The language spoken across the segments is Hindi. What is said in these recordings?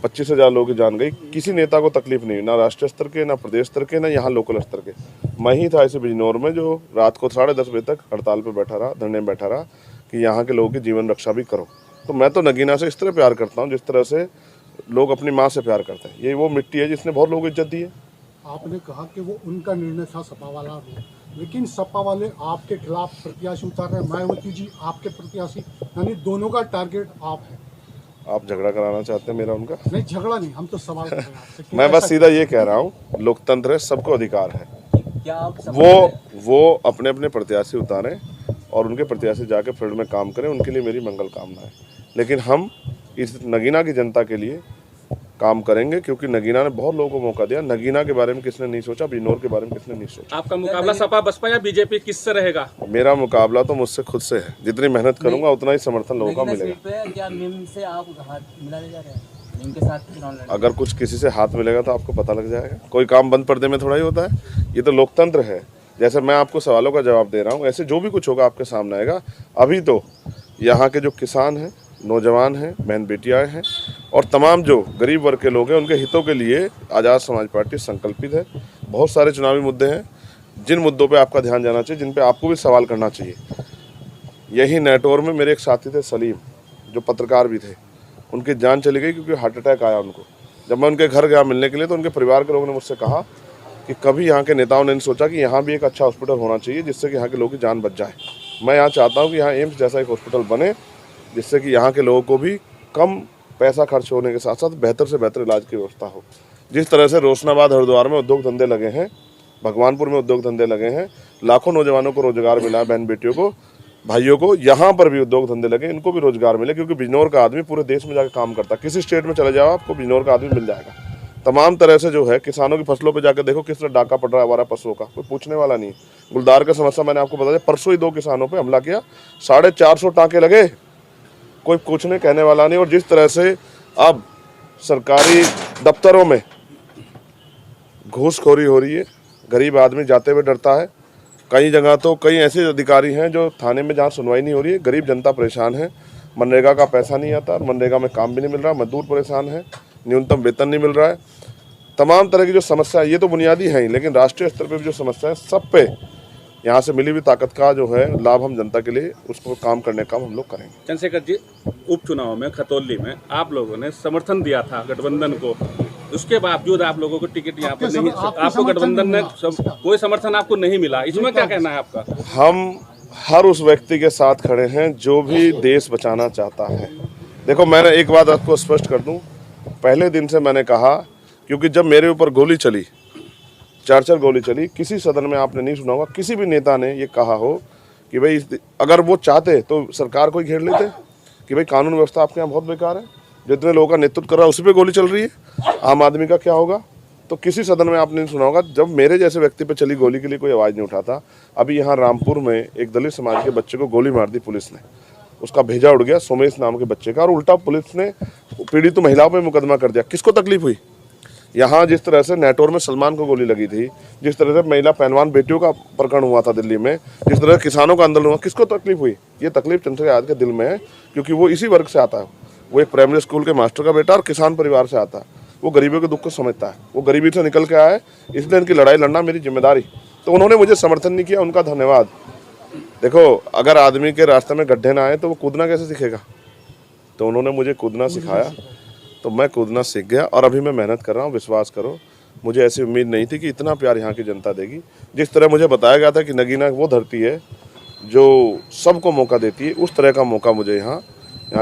25,000 लोगों की जान गई। किसी नेता को तकलीफ नहीं, ना राष्ट्रीय स्तर के, ना प्रदेश स्तर के, ना यहाँ लोकल स्तर के। मैं ही था ऐसे बिजनौर में जो रात को 10:30 बजे तक हड़ताल पर बैठा रहा, धरने में बैठा रहा कि यहाँ के लोगों की जीवन रक्षा भी करो। तो मैं तो नगीना से इस तरह प्यार करता हूँ जिस तरह से लोग अपनी माँ से प्यार करते हैं। ये वो मिट्टी है जिसने बहुत लोगों को इज्जत दी है। आपने कहा कि वो उनका निर्णय था सपा वाला, लेकिन सपा वाले आपके खिलाफ प्रत्याशी उतार रहे हैं। मायावती जी आपके प्रत्याशी, यानी दोनों का टारगेट आप है। आप झगड़ा कराना चाहते हैं मेरा उनका? नहीं, झगड़ा नहीं, हम तो सवाल कर रहे हैं आपसे। मैं बस सीधा ये कह रहा हूँ, लोकतंत्र है, सबको अधिकार है। क्या आप वो अपने अपने प्रत्याशी उतारें और उनके प्रत्याशी जाके फील्ड में काम करें, उनके लिए मेरी मंगल कामना है। लेकिन हम इस नगीना की जनता के लिए काम करेंगे, क्योंकि नगीना ने बहुत लोगों को मौका दिया। नगीना के बारे में किसने नहीं सोचा, बिजनौर के बारे में किसने नहीं सोचा। आपका मुकाबला सपा बसपा या बीजेपी किससे रहेगा? मेरा मुकाबला तो मुझसे खुद से है। जितनी मेहनत करूंगा उतना ही समर्थन लोगों का मिलेगा। क्या नीम से आप हाथ मिलाने जा रहे हैं? नीम के साथ चुनाव लड़ेंगे? अगर कुछ किसी से हाथ मिलेगा तो आपको पता लग जाएगा। कोई काम बंद पर्दे में थोड़ा ही होता है। ये तो लोकतंत्र है। जैसे मैं आपको सवालों का जवाब दे रहा हूँ, ऐसे जो भी कुछ होगा आपके सामने आएगा। अभी तो यहाँ के जो किसान हैं, नौजवान हैं, बहन बेटियाँ हैं और तमाम जो गरीब वर्ग के लोग हैं, उनके हितों के लिए आज़ाद समाज पार्टी संकल्पित है। बहुत सारे चुनावी मुद्दे हैं जिन मुद्दों पे आपका ध्यान जाना चाहिए, जिन पे आपको भी सवाल करना चाहिए। यही नेटवर्क में मेरे एक साथी थे सलीम, जो पत्रकार भी थे। उनकी जान चली गई क्योंकि हार्ट अटैक आया उनको। जब मैं उनके घर गया मिलने के लिए तो उनके परिवार के लोगों ने मुझसे कहा कि कभी यहाँ के नेताओं ने नहीं सोचा कि यहाँ भी एक अच्छा हॉस्पिटल होना चाहिए जिससे कि यहाँ के लोगों की जान बच जाए। मैं यहाँ चाहता हूँ कि यहाँ एम्स जैसा एक हॉस्पिटल बने जिससे कि यहाँ के लोगों को भी कम पैसा खर्च होने के साथ साथ बेहतर से बेहतर इलाज की व्यवस्था हो। जिस तरह से रोशनाबाद हरिद्वार में उद्योग धंधे लगे हैं, भगवानपुर में उद्योग धंधे लगे हैं, लाखों नौजवानों को रोजगार मिला है, बहन बेटियों को, भाइयों को, यहाँ पर भी उद्योग धंधे लगे, इनको भी रोजगार मिले। क्योंकि बिजनौर का आदमी पूरे देश में जाकर काम करता है। किसी स्टेट में चले जाओ आपको बिजनौर का आदमी मिल जाएगा। तमाम तरह से जो है किसानों की फसलों पे जाकर देखो किस तरह डाका पड़ रहा है हमारा पशुओं का, कोई पूछने वाला नहीं। गुलदार का समस्या मैंने आपको बता दिया, परसों ही 2 किसानों पे हमला किया, 450 टाँके लगे, कोई पूछने कहने वाला नहीं। और जिस तरह से अब सरकारी दफ्तरों में घूसखोरी हो रही है, गरीब आदमी जाते हुए डरता है। कई जगह तो कई ऐसे अधिकारी हैं जो थाने में जहाँ सुनवाई नहीं हो रही है, गरीब जनता परेशान है। मनरेगा का पैसा नहीं आता, मनरेगा में काम भी नहीं मिल रहा, मजदूर परेशान है, न्यूनतम वेतन नहीं मिल रहा है। तमाम तरह की जो समस्या है, ये तो बुनियादी है ही, लेकिन राष्ट्रीय स्तर पर भी जो समस्या है, सब पे यहाँ से मिली हुई ताकत का जो है लाभ हम जनता के लिए उसको काम करने का हम लोग करेंगे। चंद्रशेखर जी, उपचुनाव में खतौली में आप लोगों ने समर्थन दिया था गठबंधन को, उसके बावजूद आप लोगों को टिकट यहाँ पर नहीं, आपको गठबंधन ने कोई समर्थन आपको नहीं मिला, इसमें क्या कहना है आपका? हम हर उस व्यक्ति के साथ खड़े हैं जो भी देश बचाना चाहता है। देखो, मैंने एक बात आपको स्पष्ट कर दूं, पहले दिन से मैंने कहा, क्योंकि जब मेरे ऊपर गोली चली, 4 गोली चली, किसी सदन में आपने नहीं सुना होगा किसी भी नेता ने ये कहा हो कि भाई अगर वो चाहते तो सरकार को ही घेर लेते कि भाई कानून व्यवस्था आपके यहाँ बहुत बेकार है, जितने लोगों का नेतृत्व कर रहा है उसी पे गोली चल रही है, आम आदमी का क्या होगा। तो किसी सदन में आपने नहीं सुना होगा जब मेरे जैसे व्यक्ति पे चली गोली के लिए कोई आवाज़ नहीं उठाता। अभी यहाँ रामपुर में एक दलित समाज के बच्चे को गोली मार दी पुलिस ने, उसका भेजा उड़ गया, सोमेश नाम के बच्चे का, और उल्टा पुलिस ने पीड़ित महिलाओं पर मुकदमा कर दिया। किसको तकलीफ हुई? यहाँ जिस तरह से नेटवर्क में सलमान को गोली लगी थी, जिस तरह से महिला पहलवान बेटियों का प्रकरण हुआ था दिल्ली में, जिस तरह किसानों का आंदोलन हुआ, किसको तकलीफ हुई? ये तकलीफ चंद्रशेखर आजाद के दिल में है, क्योंकि वो इसी वर्ग से आता है। वो एक प्राइमरी स्कूल के मास्टर का बेटा और किसान परिवार से आता है। वो गरीबों के दुख को समझता है, वो गरीबी से निकल के आया है, इसलिए इनकी लड़ाई लड़ना मेरी जिम्मेदारी। तो उन्होंने मुझे समर्थन नहीं किया, उनका धन्यवाद। देखो, अगर आदमी के रास्ते में गड्ढे ना आए तो वो कूदना कैसे सीखेगा? तो उन्होंने मुझे कूदना सिखाया, तो मैं कूदना सीख गया और अभी मैं मेहनत कर रहा हूँ। विश्वास करो, मुझे ऐसी उम्मीद नहीं थी कि इतना प्यार यहाँ की जनता देगी। जिस तरह मुझे बताया गया था कि नगीना वो धरती है जो सबको मौका देती है, उस तरह का मौका मुझे यहाँ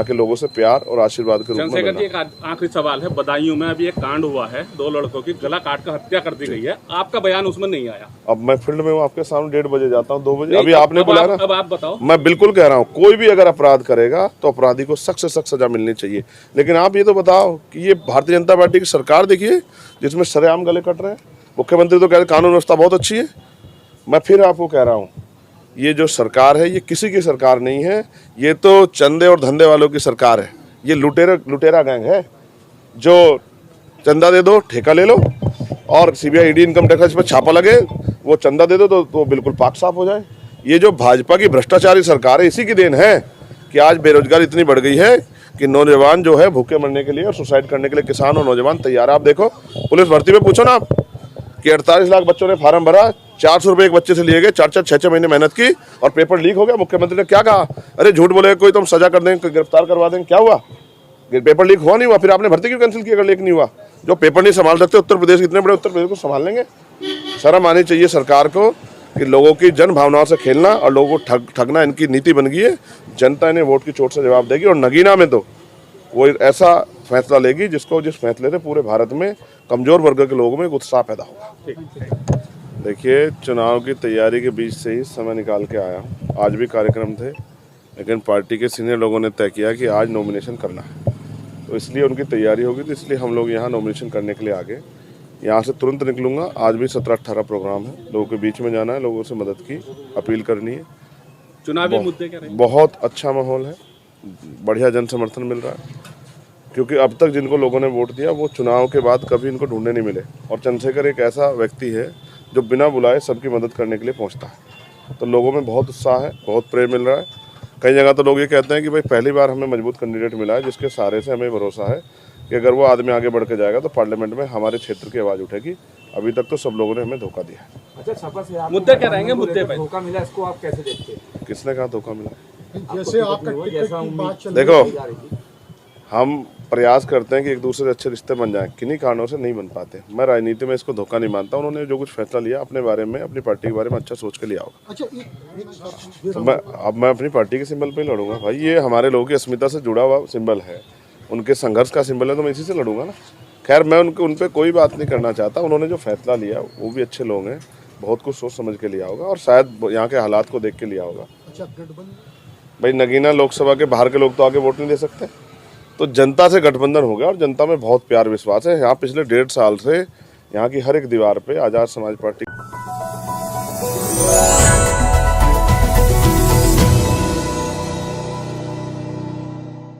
के लोगों से प्यार और आशीर्वाद के रूप में चंद्रशेखर जी, एक आखिरी सवाल है। बदायूं में अभी एक कांड हुआ है, 2 लड़कों की गला काट कर हत्या कर दी गई है, आपका बयान उसमें नहीं आया। अब मैं फील्ड में हूँ, आपके सामने 1:30 बजे जाता हूँ, 2 बजे। अभी आपने बुलाया ना, अब आप बताओ। मैं बिल्कुल कह रहा हूँ, कोई भी अगर अपराध करेगा तो अपराधी को सख्त से सख्त सजा मिलनी चाहिए। लेकिन आप ये तो बताओ कि ये भारतीय जनता पार्टी की सरकार देखिए जिसमें सरेआम गले कट रहे हैं। मुख्यमंत्री तो कह रहे कानून व्यवस्था बहुत अच्छी है। मैं फिर आपको कह रहा हूँ, ये जो सरकार है ये किसी की सरकार नहीं है, ये तो चंदे और धंधे वालों की सरकार है। ये लुटेरा गैंग है जो चंदा दे दो, ठेका ले लो, और सीबीआई ईडी इनकम टैक्स पर छापा लगे, वो चंदा दे दो तो बिल्कुल पाक साफ हो जाए। ये जो भाजपा की भ्रष्टाचारी सरकार है, इसी की देन है कि आज बेरोजगारी इतनी बढ़ गई है कि नौजवान जो है भूखे मरने के लिए और सुसाइड करने के लिए किसान और नौजवान तैयार है। आप देखो पुलिस भर्ती में पूछो ना आप कि 48 लाख बच्चों ने फार्म भरा, 400 रुपये एक बच्चे से लिए गए, 4-4, 6-6 महीने मेहनत की और पेपर लीक हो गया। मुख्यमंत्री ने क्या कहा, अरे झूठ बोले कोई तो हम सजा कर देंगे, गिरफ्तार करवा देंगे। क्या हुआ, पेपर लीक हुआ नहीं हुआ, फिर आपने भर्ती क्यों कैंसिल किया अगर लीक नहीं हुआ? जो पेपर नहीं संभाल सकते उत्तर प्रदेश, इतने बड़े उत्तर प्रदेश को संभाल लेंगे? शर्म आनी चाहिए सरकार को कि लोगों की जन भावनाओं से खेलना और लोगों को ठगना इनकी नीति बन गई है। जनता इन्हें वोट की चोट से जवाब देगी और नगीना में तो वो ऐसा फैसला लेगी जिस फैसले से पूरे भारत में कमजोर वर्ग के लोगों में एक उत्साह पैदा होगा। देखिए, चुनाव की तैयारी के बीच से ही समय निकाल के आया हूँ। आज भी कार्यक्रम थे, लेकिन पार्टी के सीनियर लोगों ने तय किया कि आज नॉमिनेशन करना है, तो इसलिए उनकी तैयारी होगी, तो इसलिए हम लोग यहाँ नॉमिनेशन करने के लिए आ गए। यहाँ से तुरंत निकलूंगा। आज भी 17-18 प्रोग्राम है, लोगों के बीच में जाना है, लोगों से मदद की अपील करनी है। चुनावी मुद्दे क्या रहेंगे? बहुत अच्छा माहौल है, बढ़िया जन समर्थन मिल रहा है, क्योंकि अब तक जिनको लोगों ने वोट दिया वो चुनाव के बाद कभी इनको ढूंढने नहीं मिले। और चंद्रशेखर एक ऐसा व्यक्ति है जो बिना बुलाए सबकी मदद करने के लिए पहुँचता है, तो लोगों में बहुत उत्साह है, बहुत प्रेम मिल रहा है। कई जगह तो लोग ये कहते हैं कि भाई पहली बार हमें मजबूत कैंडिडेट मिला है जिसके सहारे से हमें भरोसा है कि अगर वो आदमी आगे बढ़ के जाएगा तो पार्लियामेंट में हमारे क्षेत्र की आवाज़ उठेगी। अभी तक तो सब लोगों ने हमें धोखा दिया है। अच्छा, सपा से आपको मुद्दे क्या रहेंगे? मुद्दे पे धोखा मिला, इसको आप कैसे देखते हैं? किसने कहा धोखा मिला? जैसे आपका टिकट की बात चल देखो, रही थी, हम प्रयास करते हैं कि एक दूसरे से अच्छे रिश्ते बन जाएं, किन्हीं कारणों से नहीं बन पाते। मैं राजनीति में इसको धोखा नहीं मानता। उन्होंने जो कुछ फैसला लिया अपने बारे में, अपनी पार्टी के बारे में अच्छा सोच के लिया होगा। अच्छा एक अब मैं अपनी पार्टी के सिंबल पे ही लड़ूंगा भाई। ये हमारे लोगों की अस्मिता से जुड़ा हुआ सिंबल है, उनके संघर्ष का सिंबल है, तो मैं इसी से लड़ूंगा ना। खैर, मैं उन पर कोई बात नहीं करना चाहता। उन्होंने जो फैसला लिया वो भी अच्छे लोग हैं, बहुत कुछ सोच समझ के लिया होगा और शायद यहाँ के हालात को देख के लिया होगा। अच्छा गठबंधन भाई नगीना लोकसभा के बाहर के लोग तो आगे वोट नहीं दे सकते, तो जनता से गठबंधन हो गया और जनता में बहुत प्यार विश्वास है। यहाँ पिछले 1.5 साल से यहाँ की हर एक दीवार पे आज़ाद समाज पार्टी